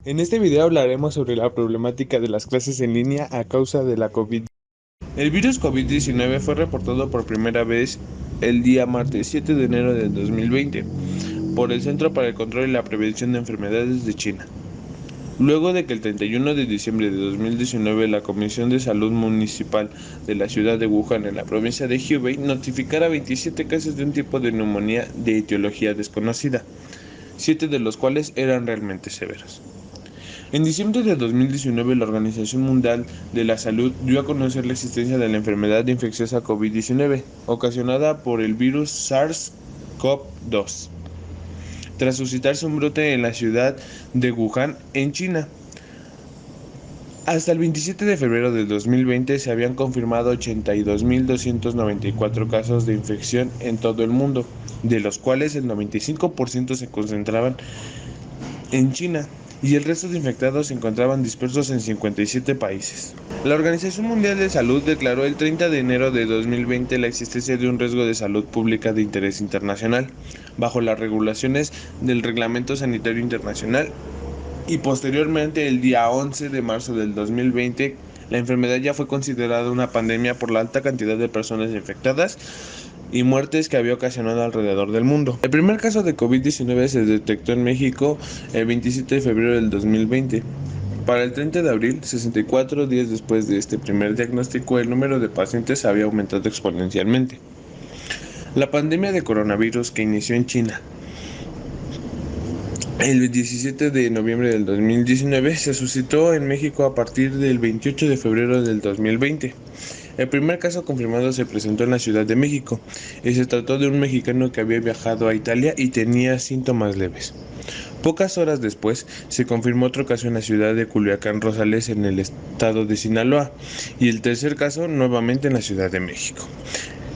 En este video hablaremos sobre la problemática de las clases en línea a causa de la COVID. El virus COVID-19 fue reportado por primera vez el día martes 7 de enero de 2020 por el Centro para el Control y la Prevención de Enfermedades de China. Luego de que el 31 de diciembre de 2019 la Comisión de Salud Municipal de la ciudad de Wuhan en la provincia de Hubei notificara 27 casos de un tipo de neumonía de etiología desconocida, 7 de los cuales eran realmente severos. En diciembre de 2019, la Organización Mundial de la Salud dio a conocer la existencia de la enfermedad infecciosa COVID-19, ocasionada por el virus SARS-CoV-2, tras suscitarse un brote en la ciudad de Wuhan, en China. Hasta el 27 de febrero de 2020 se habían confirmado 82.294 casos de infección en todo el mundo, de los cuales el 95% se concentraban en China, y el resto de infectados se encontraban dispersos en 57 países. La Organización Mundial de Salud declaró el 30 de enero de 2020 la existencia de un riesgo de salud pública de interés internacional, bajo las regulaciones del Reglamento Sanitario Internacional, y posteriormente, el día 11 de marzo del 2020, la enfermedad ya fue considerada una pandemia por la alta cantidad de personas infectadas y muertes que había ocasionado alrededor del mundo. El primer caso de COVID-19 se detectó en México el 27 de febrero del 2020. Para el 30 de abril, 64 días después de este primer diagnóstico, el número de pacientes había aumentado exponencialmente. La pandemia de coronavirus, que inició en China el 17 de noviembre del 2019, se suscitó en México a partir del 28 de febrero del 2020. El primer caso confirmado se presentó en la Ciudad de México y se trató de un mexicano que había viajado a Italia y tenía síntomas leves. Pocas horas después, se confirmó otro caso en la ciudad de Culiacán, Rosales, en el estado de Sinaloa, y el tercer caso nuevamente en la Ciudad de México.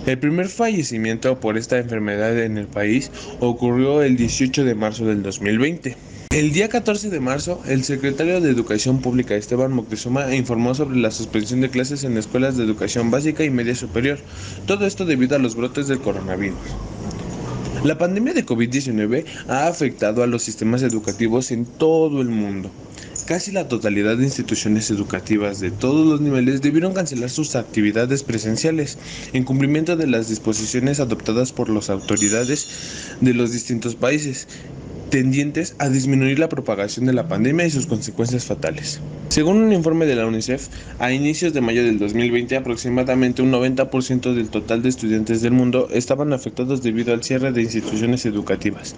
El primer fallecimiento por esta enfermedad en el país ocurrió el 18 de marzo del 2020. El día 14 de marzo, el secretario de Educación Pública, Esteban Moctezuma, informó sobre la suspensión de clases en escuelas de educación básica y media superior, todo esto debido a los brotes del coronavirus. La pandemia de COVID-19 ha afectado a los sistemas educativos en todo el mundo. Casi la totalidad de instituciones educativas de todos los niveles debieron cancelar sus actividades presenciales, en cumplimiento de las disposiciones adoptadas por las autoridades de los distintos países, tendientes a disminuir la propagación de la pandemia y sus consecuencias fatales. Según un informe de la UNICEF, a inicios de mayo del 2020, aproximadamente un 90% del total de estudiantes del mundo estaban afectados debido al cierre de instituciones educativas.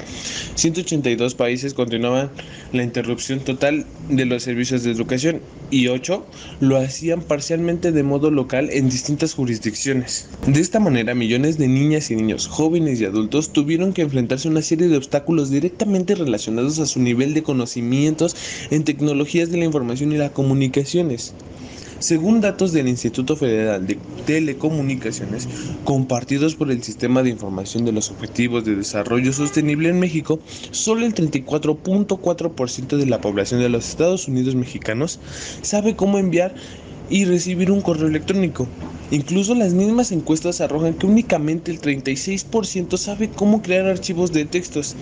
182 países continuaban la interrupción total de los servicios de educación y 8 lo hacían parcialmente de modo local en distintas jurisdicciones. De esta manera, millones de niñas y niños, jóvenes y adultos tuvieron que enfrentarse a una serie de obstáculos directamente relacionados a su nivel de conocimientos en tecnologías de la información y las comunicaciones. Según datos del Instituto Federal de Telecomunicaciones, compartidos por el Sistema de Información de los Objetivos de Desarrollo Sostenible en México, solo el 34.4% de la población de los Estados Unidos mexicanos sabe cómo enviar y recibir un correo electrónico. Incluso las mismas encuestas arrojan que únicamente el 36% sabe cómo crear archivos de textos,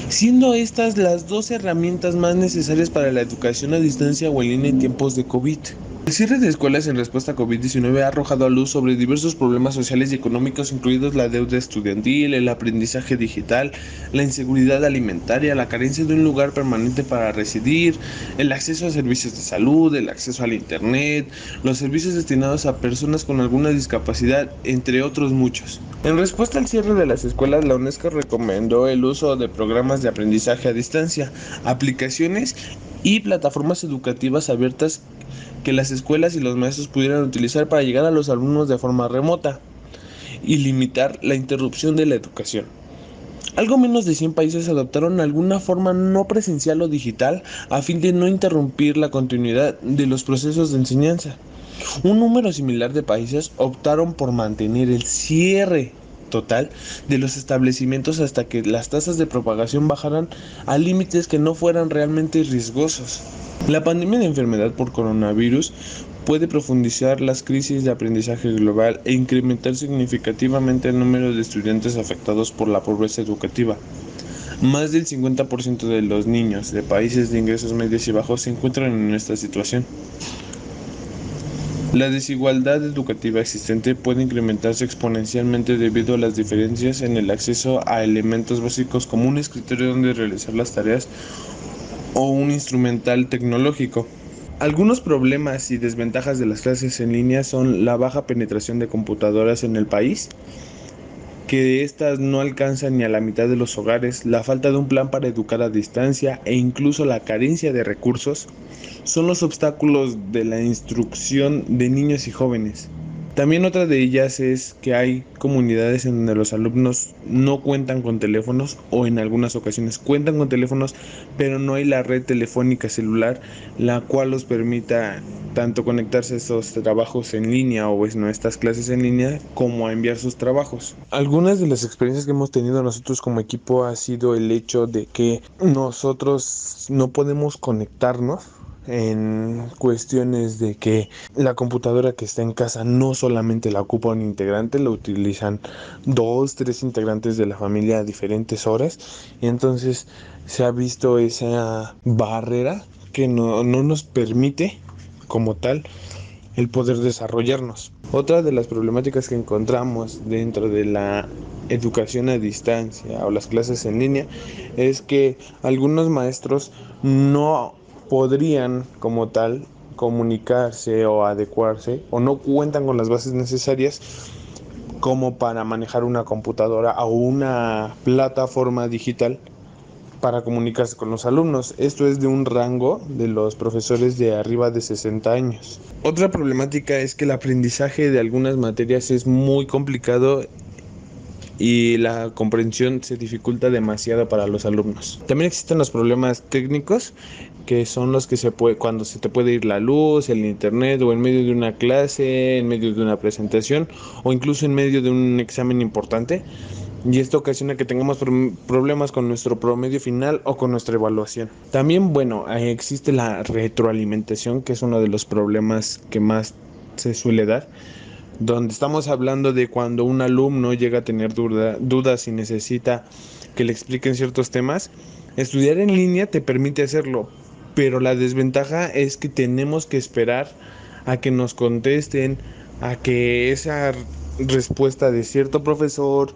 siendo estas las dos herramientas más necesarias para la educación a distancia o en línea en tiempos de COVID. El cierre de escuelas en respuesta a COVID-19 ha arrojado a luz sobre diversos problemas sociales y económicos, incluidos la deuda estudiantil, el aprendizaje digital, la inseguridad alimentaria, la carencia de un lugar permanente para residir, el acceso a servicios de salud, el acceso al Internet, los servicios destinados a personas con alguna discapacidad, entre otros muchos. En respuesta al cierre de las escuelas, la UNESCO recomendó el uso de programas de aprendizaje a distancia, aplicaciones y plataformas educativas abiertas que las escuelas y los maestros pudieran utilizar para llegar a los alumnos de forma remota y limitar la interrupción de la educación. Algo menos de 100 países adoptaron alguna forma no presencial o digital a fin de no interrumpir la continuidad de los procesos de enseñanza. Un número similar de países optaron por mantener el cierre total de los establecimientos hasta que las tasas de propagación bajaran a límites que no fueran realmente riesgosos. La pandemia de enfermedad por coronavirus puede profundizar las crisis de aprendizaje global e incrementar significativamente el número de estudiantes afectados por la pobreza educativa. Más del 50% de los niños de países de ingresos medios y bajos se encuentran en esta situación. La desigualdad educativa existente puede incrementarse exponencialmente debido a las diferencias en el acceso a elementos básicos como un escritorio donde realizar las tareas o un instrumental tecnológico. Algunos problemas y desventajas de las clases en línea son la baja penetración de computadoras en el país, que éstas no alcanzan ni a la mitad de los hogares, la falta de un plan para educar a distancia e incluso la carencia de recursos son los obstáculos de la instrucción de niños y jóvenes. También otra de ellas es que hay comunidades en donde los alumnos no cuentan con teléfonos o en algunas ocasiones cuentan con teléfonos, pero no hay la red telefónica celular la cual los permita tanto conectarse a estos trabajos en línea o estas clases en línea como a enviar sus trabajos. Algunas de las experiencias que hemos tenido nosotros como equipo ha sido el hecho de que nosotros no podemos conectarnos en cuestiones de que la computadora que está en casa no solamente la ocupa un integrante, la utilizan 2, 3 integrantes de la familia a diferentes horas, y entonces se ha visto esa barrera que no nos permite como tal el poder desarrollarnos. Otra de las problemáticas que encontramos dentro de la educación a distancia o las clases en línea es que algunos maestros no podrían como tal comunicarse o adecuarse o no cuentan con las bases necesarias como para manejar una computadora o una plataforma digital para comunicarse con los alumnos. Esto es de un rango de los profesores de arriba de 60 años. Otra problemática es que el aprendizaje de algunas materias es muy complicado y la comprensión se dificulta demasiado para los alumnos. También existen los problemas técnicos, que son los que cuando se te puede ir la luz, el internet, o en medio de una clase, en medio de una presentación, o incluso en medio de un examen importante. Y esto ocasiona que tengamos problemas con nuestro promedio final o con nuestra evaluación. También, existe la retroalimentación, que es uno de los problemas que más se suele dar, donde estamos hablando de cuando un alumno llega a tener dudas y necesita que le expliquen ciertos temas. Estudiar en línea te permite hacerlo, pero la desventaja es que tenemos que esperar a que nos contesten, a que esa respuesta de cierto profesor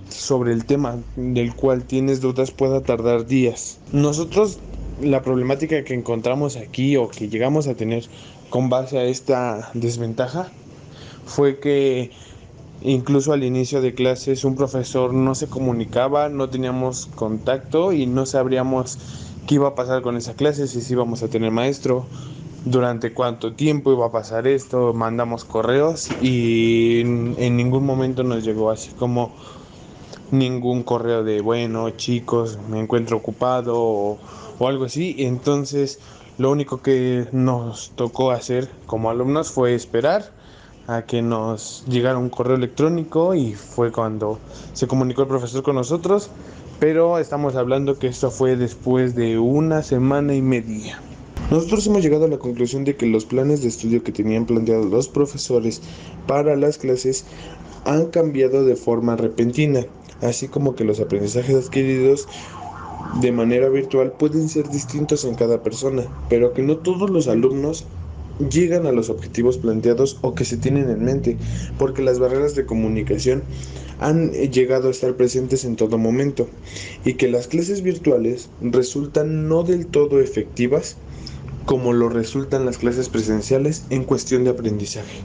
sobre el tema del cual tienes dudas pueda tardar días. Nosotros, la problemática que encontramos aquí o que llegamos a tener con base a esta desventaja fue que incluso al inicio de clases un profesor no se comunicaba, no teníamos contacto y no sabríamos qué iba a pasar con esa clase, si íbamos a tener maestro, durante cuánto tiempo iba a pasar esto. Mandamos correos y en ningún momento nos llegó así como ningún correo de bueno chicos me encuentro ocupado o algo así. Entonces lo único que nos tocó hacer como alumnos fue esperar a que nos llegara un correo electrónico y fue cuando se comunicó el profesor con nosotros, pero estamos hablando que esto fue después de 1 semana y media. Nosotros hemos llegado a la conclusión de que los planes de estudio que tenían planteados los profesores para las clases han cambiado de forma repentina, así como que los aprendizajes adquiridos de manera virtual pueden ser distintos en cada persona, pero que no todos los alumnos llegan a los objetivos planteados o que se tienen en mente, porque las barreras de comunicación han llegado a estar presentes en todo momento y que las clases virtuales resultan no del todo efectivas como lo resultan las clases presenciales en cuestión de aprendizaje.